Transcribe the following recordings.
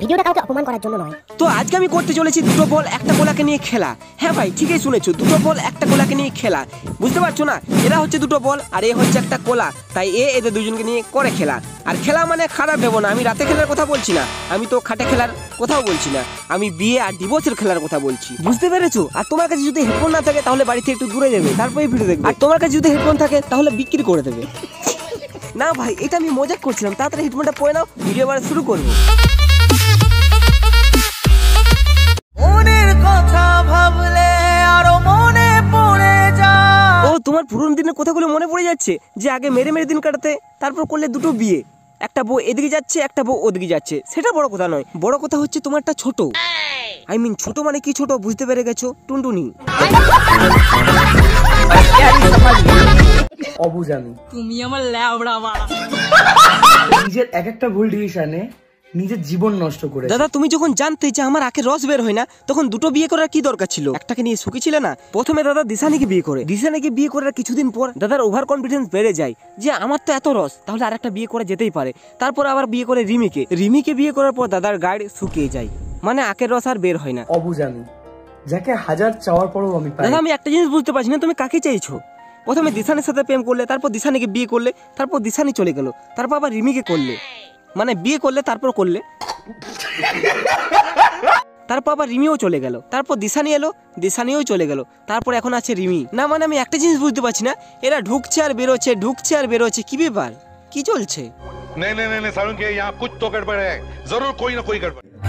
ভিডিওটা কাউকে অপমান করার জন্য নয়। তো আজকে আমি করতে চলেছি দুটো বল একটা গোলাকে নিয়ে খেলা। হ্যাঁ ভাই ঠিকই শুনেছো, দুটো বল একটা গোলাকে নিয়ে খেলা। বুঝতে পারছো না, এরা হচ্ছে দুটো বল আর এ হচ্ছে একটা কোলা, তাই এদের দুজনকে নিয়ে করে খেলা। আর খেলা মানে খারাপ ভেবো না, আমি রাতে খেলার কথা বলছি না, আমি তো খাটে খেলার কথাও বলছি না, আমি বিয়ে আর ডিভোর্সের খেলার কথা বলছি। বুঝতে পেরেছো? আর তোমার কাছে যদি হেডফোন না থাকে তাহলে বাড়ি থেকে একটু দূরে যাবে, তারপরে ভিডিও দেখবে। আর তোমার কাছে যদি হেডফোন থাকে তাহলে বিক্রি করে দেবে। না ভাই এটা আমি মজাক করছিলাম, তাড়াতাড়ি হেডফোনটা পরে নাও, ভিডিও আবার শুরু করবো। তোমার পুরনো দিনের কথাগুলো মনে পড়ে যাচ্ছে যে আগে মেরে মেরে দিন কাটাতে, তারপর করলে দুটো বিয়ে, একটা বউ এদিকে যাচ্ছে একটা বউ ওদিকে যাচ্ছে। সেটা বড় কথা নয়, বড় কথা হচ্ছে তোমারটা ছোট। আই মিন ছোট মানে কি ছোট বুঝতে পেরে গেছো? টুনটুনি। অবুঝামি তুমি আমার ল্যাবড়া বাড়া। নিজের এক একটা ভুল ডিসিশনে নিজের জীবন নষ্ট করে। দাদা তুমি যখন জানতে যে আমার আখের রস বের হয় না, তখন দুটো বিয়ে করার কি দরকার ছিল? একটাকে নিয়ে সুখী ছিল না? প্রথমে দাদা দিশানিকে বিয়ে করে, দিশানিকে বিয়ে করার কিছুদিন পর দাদার ওভার কনফিডেন্স বেড়ে যায় যে আমার তো এত রস, তাহলে আর একটা বিয়ে করা যেতেই পারে। তারপর আবার বিয়ে করে রিমিকে বিয়ে করার পর দাদার গাড় শুকিয়ে যায়, মানে আখের রস আর বের হয় না। অবুঝামি যাকে হাজার চাওয়ার পরও আমি পাই। দাদা আমি একটা জিনিস বুঝতে পারছি না, তুমি কাকে চাইছো? প্রথমে দিশানির সাথে প্রেম করলে, তারপর দিশানিকে বিয়ে করলে, তারপর দিশানি চলে গেল, তারপর আবার রিমিকে করলে, মানে বিয়ে করলে তারপর করলে, তারপর আবার রিমিও চলে গেল, তারপর দিশানি এলো, দিশানিও চলে গেল, তারপর এখন আছে রিমি। না মানে আমি একটা জিনিস বুঝতে পারছি না, এরা ঢুকছে আর বেরোচ্ছে, ঢুকছে আর বেরোচ্ছে, কি ব্যাপার, কি চলছে?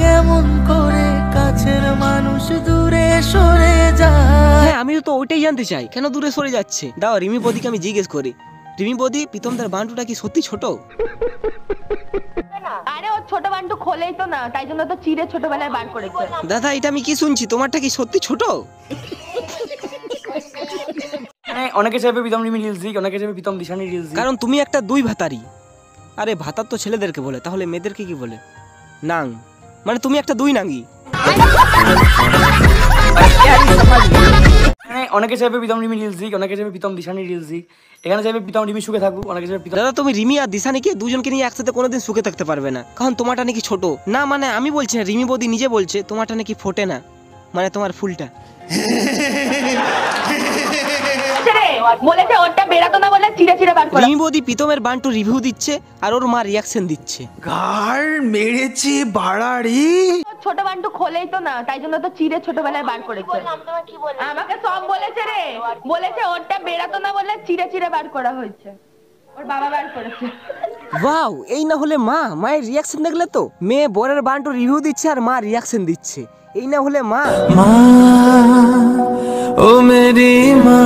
কেমন করে কাছের মানুষ দূরে সরে যায়। হ্যাঁ আমি তো ওইটাই জানতে চাই, কেন দূরে সরে যাচ্ছে? দাও রিমি বদিকে আমি জিজ্ঞেস করি, রিমি বদি প্রীতমদার বান্টুটা কি সত্যি ছোট? আরে ও ছোট বান্টু খোলেই তো না, তাই জন্য তো চিড়ে ছোটবেলায় বার করেছে। দাদা এটা আমি কি শুনছি, তোমারটা কি সত্যি ছোট? অনেকে চাইবে প্রীতম রিমি রিলস দিক, অনেকে চাইবে প্রীতম দিশানি রিলস দিক, কারণ তুমি একটা দুই ভাতারি। আরে ভাতার তো ছেলেদেরকে বলে, তাহলে মেয়েদেরকে কি বলে? নাং, মানে তুমি একটা দুই নাঙ্গি। অনেকে চাইবে প্রীতম রিমি রিলস দিক, অনেকে চাইবে প্রীতম দিশানি রিলস দিক, এখানে চাইবে প্রীতম রিমি সুখে থাকুক, অনেকে চাইবে প্রীতম। দাদা তুমি রিমি আর দিশানিকে দুজনকে নিয়ে একসাথে কোনোদিন সুখে থাকতে পারবে না, কারণ তোমারটা নাকি ছোট। না মানে আমি বলছি না, রিমি বদি নিজে বলছে তোমারটা নাকি ফোটে না, মানে তোমার ফুলটা। বলেছে ওরটা বেরাতো না বলে চিড়ে চিড়ে বার করে। রিমি বদি প্রীতমের বান্টু রিভিউ দিচ্ছে আর ওর মা রিয়াকশন দিচ্ছে। গার মেরেছে বাড়াড়ি। ছোট বান্টু খোলেই তো না, তাই জন্য তো চিড়ে ছোটবেলায় বার করেছে। আমাকে সব বলেছে রে, বলেছে ওরটা বেরাতো না বলে চিড়ে চিড়ে বার করা হয়েছে, ওর বাবা বার করেছে। ওয়াও, এই না হলে মা, মায়ের রিয়াকশন দেখলে তো? মেয়ে বরের বান্টু রিভিউ দিচ্ছে আর মা রিয়াকশন দিচ্ছে, এই না হলে মা। মা ও মেরি মা।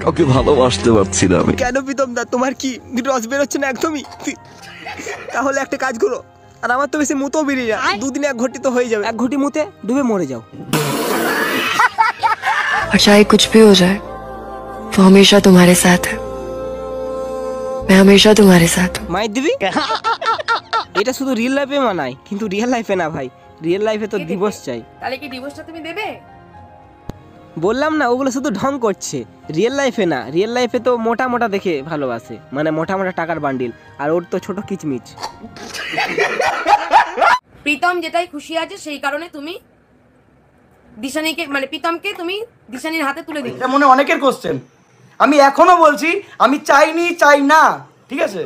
কাউকে ভালোবাসতে পারছি না আমি। কেন প্রীতম দা তোমার কি রস বেরোচ্ছে না একদমই? তাহলে একটা কাজ করো, আর আমার তো বেশি মুতেও বেরিয়ে যায়, দুদিনে এক ঘটি তো হয়ে যাবে, এক ঘটি মুতে ডুবে মরে যাও। और चाहे कुछ भी हो जाए वो हमेशा तुम्हारे साथ है, मैं हमेशा तुम्हारे साथ हूँ। মাই দিবি এটা শুধু রিয়েল লাইফে মানায়, কিন্তু রিয়েল লাইফে না ভাই, রিয়েল লাইফে তো ডিভোর্স চাই। তাহলে কি ডিভোর্সটা তুমি দেবে? বললাম না ওগুলো শুধু ঢং করছে, রিয়েল লাইফে না। রিয়েল লাইফে তো মোটা মোটা দেখে ভালোবাসে, মানে মোটা মোটা টাকার বান্ডিল, আর ওর তো ছোট কিচমিচ। প্রীতম যেটাই খুশি আছে সেই কারণে তুমি দিশানিকে মানে প্রীতমকে তুমি দিশানির হাতে তুলে দিলে। এটা মনে অনেকের কোশ্চেন, আমি এখনো বলছি আমি চাইনি, চাই না, ঠিক আছে?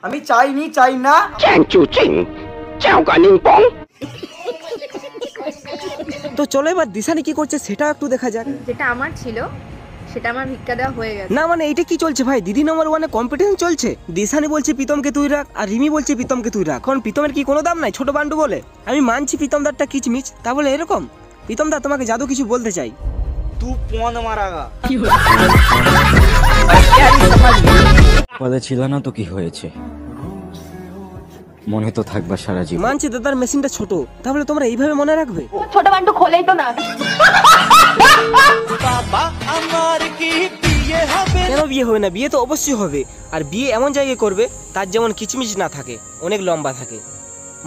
আমি চাইনি, চাই না। তো চলো এবার দিশানি কি করছে সেটা একটু দেখা যাক। যেটা আমার ছিল সেটা আমার ভিক্ষা দেওয়া হয়ে গেছে। না মানে এইটা কি চলছে ভাই? দিদি নম্বর ওয়ানে কম্পিটিশন চলছে, দিশানি বলছে প্রীতমকে তুই রাখ আর রিমি বলছে প্রীতমকে তুই রাখ। এখন প্রীতমের কি কোনো দাম নাই ছোট বান্ডু বলে? আমি মানছি প্রীতমদারটা কিচমিচ, তা বলে এরকম? প্রীতমদা তোমাকে জাদু কিছু বলতে চাই। তুই পন মারাগা পদে ছিল না তো কি হয়েছে, মনে তো থাকবা সারা জীবন। মানছি দাদার মেশিনটা ছোট, তাহলে তোমরা এইভাবে মনে রাখবে? ছোট বান্টু খোলেই তো না। কেন বিয়ে হবে না? বিয়ে তো অবশ্যই হবে, আর বিয়ে এমন জায়গায় করবে তার যেমন কিচমিচ না থাকে, অনেক লম্বা থাকে,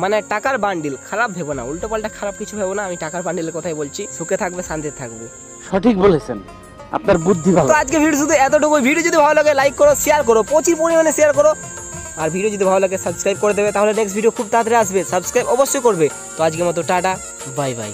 মানে টাকার বান্ডিল। খারাপ ভেবো না, উল্টো পাল্টা খারাপ কিছু ভেবো না, আমি টাকার বান্ডিলের কথাই বলছি। সুখে থাকবে, শান্তিতে থাকবে। সঠিক বলেছেন, আপনার বুদ্ধি ভালো। তো আজকে ভিডিও শুধু এতটুকু। ভিডিও যদি ভালো লাগে লাইক করো, শেয়ার করো, প্রচুর পরিমাণে শেয়ার করো। আর ভিডিও যদি ভালো লাগে সাবস্ক্রাইব করে দেবে, তাহলে নেক্সট ভিডিও খুব তাড়াতাড়ি আসবে। সাবস্ক্রাইব অবশ্যই করবে। তো আজকের মতো টাটা, বাই বাই।